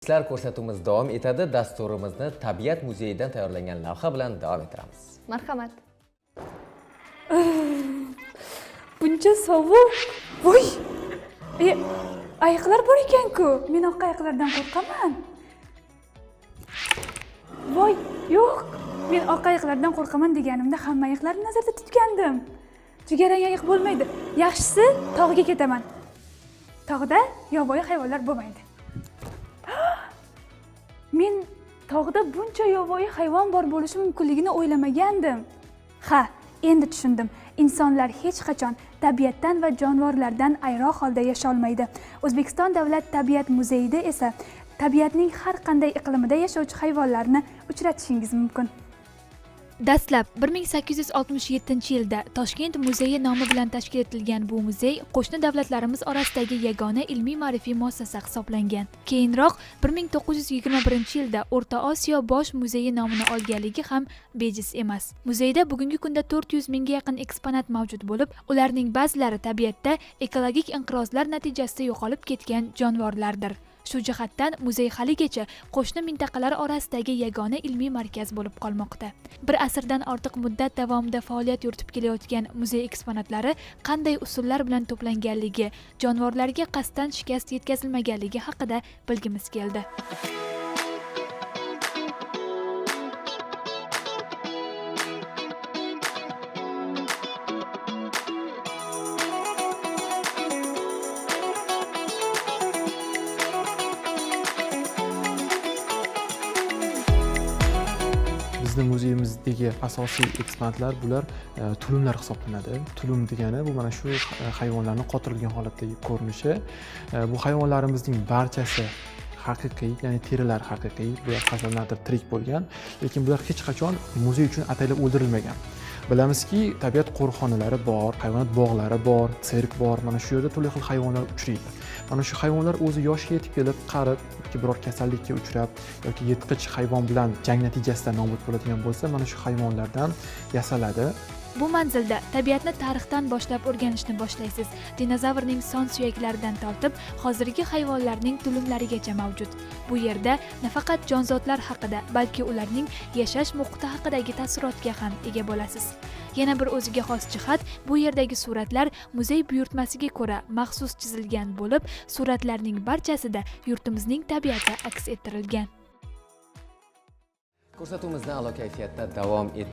Sizlar ko'rsatuvimiz davom etadi. Dasturimizni Tabiat muzeyidan tayyorlangan lavha bilan davom ettiramiz. Marhamat. Buncha sovuq. Voy! Ayiqlar bor ekan-ku. Men oq ayiqlardan qo'rqaman. Voy, yo'q. Men oq ayiqlardan qo'rqaman deganimda hamma ayiqlarni nazarda tutgandim. Jigarrang ayiq bo'lmaydi. Yaxshisi tog'ga ketaman. Tog'da yovvoyi hayvonlar bo'lmaydi. Men tog'da buncha yovvoyi hayvon bor bo'lishi mumkinligini o'ylamagandim. Ha, endi tushundim. Insonlar hech qachon tabiatdan va jonivorlardan ayro holda yasha olmaydi. O'zbekiston Davlat tabiat muzeyida esa tabiatning har qanday iqlimida yashovchi hayvonlarni uchratishingiz mumkin. Dastlab 1867-yilda Toshkent muzeyi nomi bilan tashkil etilgan bu muzey qo'shni davlatlarimiz orasidagi yagona ilmiy-ma'rifiy muassasa hisoblangan. Keyinroq 1921-yilda O'rta Osiyo bosh muzeyi nomini olganligi ham bejiz emas. Muzeyda bugungi kunda 400 mingga yaqin eksponat mavjud bo'lib, ularning ba'zilari tabiatda ekologik inqirozlar natijasida yo'qolib ketgan jonivorlardir. Shu jihatdan muzey haligacha qo'shni mintaqalar orasidagi yagona ilmiy markaz bo'lib qolmoqda. Bir asrdan ortiq muddat davomida faoliyat yuritib kelayotgan muzey eksponatlari qanday usullar bilan to'planganligi, jonivorlarga qasddan shikast yetkazilmaganligi haqida bilgimiz keldi. Bizning muzeyimizdagi asosiy eksponatlar bular tulumlar hisoblanadi. Tulum degani bu mana shu hayvonlarning qotirilgan holatdagi ko'rinishi. Bu hayvonlarimizning barchasi haqiqiy, ya'ni terilar haqiqiy, bular qachonlardir tirik bo'lgan, lekin bular hech qachon muzey uchun ataylab o'ldirilmagan. Bilamizki, tabiat qo'riqxonalari bor, hayvonot bog'lari bor, sirk bor. Mana shu yerda turli xil hayvonlar uchraydi. Mana shu hayvonlar o'zi yoshiga yetib kelib, qarib yoki biror kasallikka uchrab yoki yirtqich hayvon bilan jang natijasida nobud bo'ladigan bo'lsa, mana shu hayvonlardan yasaladi. Bu manzilda tabiatni tarixdan boshlab o'rganishni boshlaysiz. Dinozavrning son suyaklaridan tortib, hozirgi hayvonlarning tulumlarigacha mavjud. Bu yerda nafaqat jonzotlar haqida, balki ularning yashash muhiti haqidagi taassurotga ham ega bo'lasiz. Yana bir o'ziga xos jihat, bu yerdagi suratlar muzey buyurtmasiga ko'ra maxsus chizilgan bo'lib, suratlarning barchasida yurtimizning tabiati aks ettirilgan. Ko'rsatuvimizni a'lo kayfiyatda davom ettiramiz.